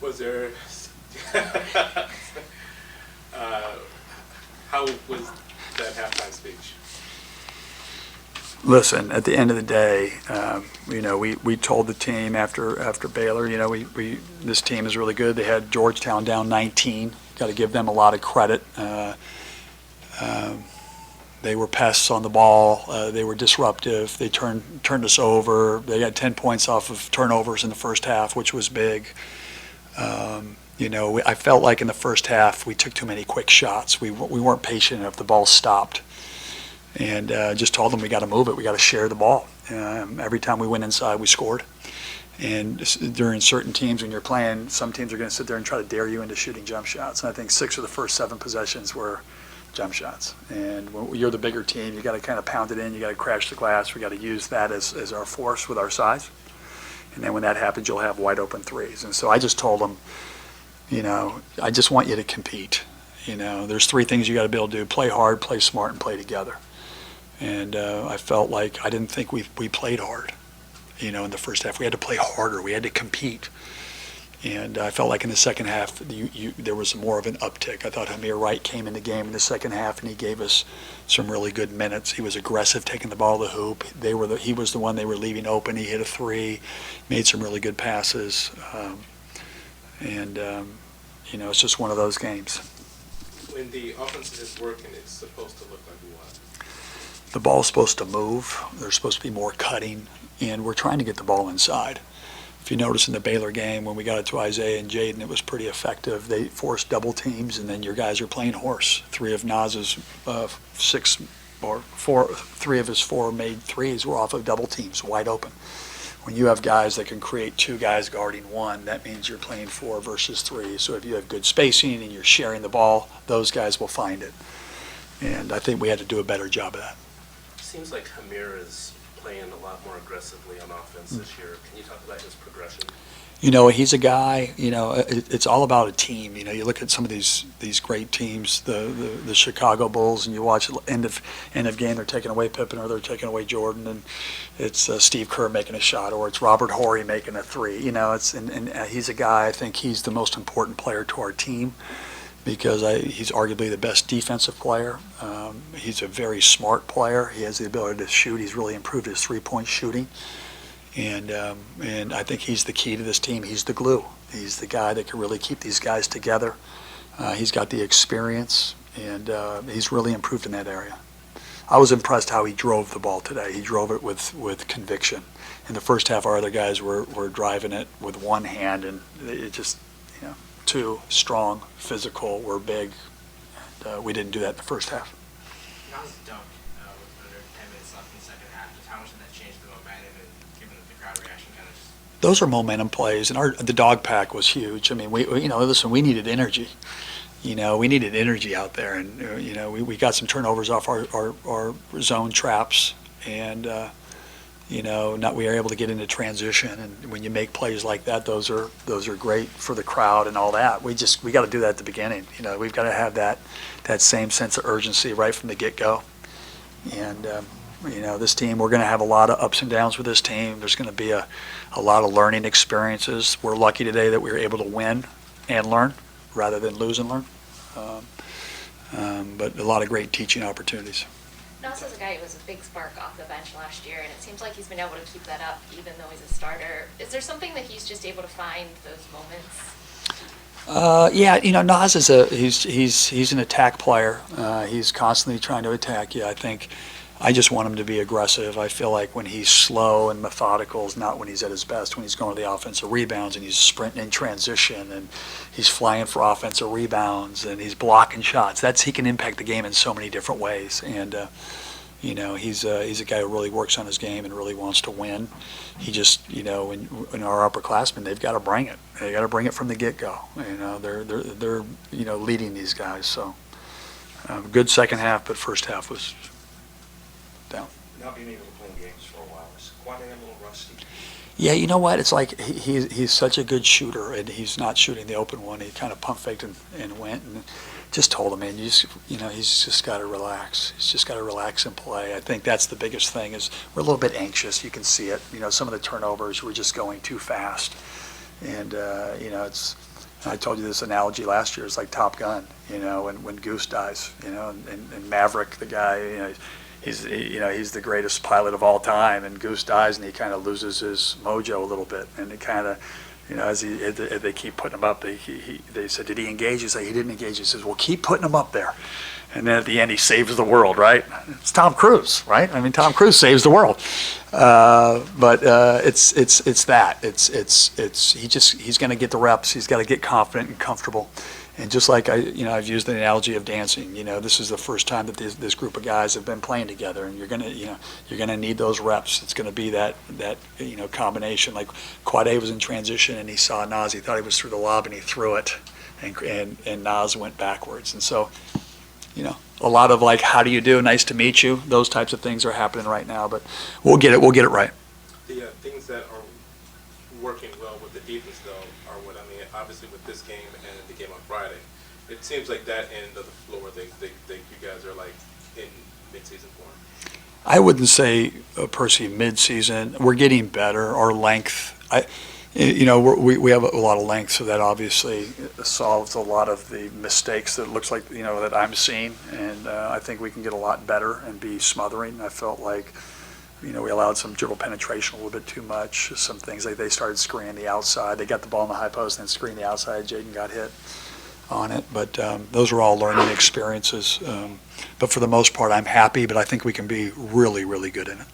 Was there, how was that halftime speech? Listen, at the end of the day, we told the team after Baylor, this team is really good. They had Georgetown down 19. Got to give them a lot of credit. They were pests on the ball. They were disruptive. They turned us over. They had 10 points off of turnovers in the first half, which was big. I felt like in the first half we took too many quick shots. We weren't patient enough. The ball stopped. And just told them we got to move it. We got to share the ball. Every time we went inside, we scored. And during certain teams, when you're playing, some teams are going to sit there and try to dare you into shooting jump shots. And I think 6 of the first 7 possessions were jump shots. And when you're the bigger team, you got to kind of pound it in. You got to crash the glass. We got to use that as our force with our size. And then when that happens, you'll have wide open threes. And so I just told them, I just want you to compete. There's 3 things you got to be able to do: play hard, play smart, and play together. And I felt like I didn't think we played hard, in the first half. We had to play harder. We had to compete. And I felt like in the second half, there was more of an uptick. I thought Hamir Wright came in the game in the second half, and he gave us some really good minutes. He was aggressive, taking the ball to the hoop. He was the one they were leaving open. He hit a 3, made some really good passes. It's just one of those games. When the offense is working, it's supposed to look like what? The ball's supposed to move. There's supposed to be more cutting, and we're trying to get the ball inside. If you notice in the Baylor game, when we got it to Isaiah and Jaden, it was pretty effective. They forced double teams, and then your guys are playing horse. 3 of Naz's 3 of his 4 made threes were off of double teams, wide open. When you have guys that can create 2 guys guarding 1, that means you're playing 4 versus 3. So if you have good spacing and you're sharing the ball, those guys will find it. And I think we had to do a better job of that. Seems like Hamir is playing a lot more aggressively on offense this year. Can you talk about his progression? He's a guy, it's all about a team. You look at some of these great teams, the Chicago Bulls, and you watch end of game, they're taking away Pippen or they're taking away Jordan, and it's Steve Kerr making a shot, or it's Robert Horry making a 3. He's a guy, I think he's the most important player to our team because he's arguably the best defensive player. He's a very smart player. He has the ability to shoot. He's really improved his 3-point shooting. And I think he's the key to this team. He's the glue. He's the guy that can really keep these guys together. He's got the experience, and he's really improved in that area. I was impressed how he drove the ball today. He drove it with conviction. In the first half, our other guys were driving it with one hand, and it just, 2 strong, physical, were big. And, we didn't do that in the first half. Now's the dunk with under 10 minutes left in the second half. Just how much did that change the momentum and given the crowd reaction kind of just... Those are momentum plays, and the dog pack was huge. I mean, listen, we needed energy. We needed energy out there, and we got some turnovers off our zone traps, and we were able to get into transition. And when you make plays like that, those are great for the crowd and all that. We got to do that at the beginning. We've got to have that same sense of urgency right from the get-go. And this team, we're going to have a lot of ups and downs with this team. There's going to be a lot of learning experiences. We're lucky today that we were able to win and learn rather than lose and learn. But a lot of great teaching opportunities. Nas is a guy who was a big spark off the bench last year, and it seems like he's been able to keep that up even though he's a starter. Is there something that he's just able to find those moments? Nas is he's an attack player. He's constantly trying to attack you. I just want him to be aggressive. I feel like when he's slow and methodical is not when he's at his best, when he's going to the offensive rebounds and he's sprinting in transition and he's flying for offensive rebounds and he's blocking shots. He can impact the game in so many different ways. And, he's a guy who really works on his game and really wants to win. He just, in our upperclassmen, they've got to bring it. They got to bring it from the get-go. They're leading these guys. So good second half, but first half was down. Not being able to play games for a while, is Kwame a little rusty? Yeah, you know what? It's like he's such a good shooter, and he's not shooting the open one. He kind of pump faked and went, and just told him, man, he's just got to relax. He's just got to relax and play. I think that's the biggest thing is we're a little bit anxious. You can see it. Some of the turnovers, we're just going too fast, and it's I told you this analogy last year. It's like Top Gun, when Goose dies, and Maverick, the guy, he's the greatest pilot of all time, and Goose dies, and he kind of loses his mojo a little bit, and it kind of, as they keep putting him up, they said, did he engage? He said, he didn't engage. He says, well, keep putting him up there. And then at the end, he saves the world, right? It's Tom Cruise, right? I mean, Tom Cruise saves the world. But it's that. He's going to get the reps. He's got to get confident and comfortable. And just like I've used the analogy of dancing. This is the first time that this group of guys have been playing together, and you're gonna need those reps. It's going to be that combination. Like Quade was in transition, and he saw Nas. He thought he was through the lob, and he threw it, and Nas went backwards. And so, a lot of like, how do you do? Nice to meet you. Those types of things are happening right now, but we'll get it right. The things that are working well with the defense, though, are what I mean. Obviously, with this game and the game on Friday, it seems like that end of the floor, you guys are like in mid-season form. I wouldn't say, Percy, mid-season. We're getting better. Our length, we have a lot of length, so that obviously solves a lot of the mistakes that it looks like, that I'm seeing. And I think we can get a lot better and be smothering. I felt like, we allowed some dribble penetration a little bit too much. Some things like they started screening the outside. They got the ball in the high post and then screened the outside. Jaden got hit on it. But those are all learning experiences. But for the most part, I'm happy, but I think we can be really, really good in it.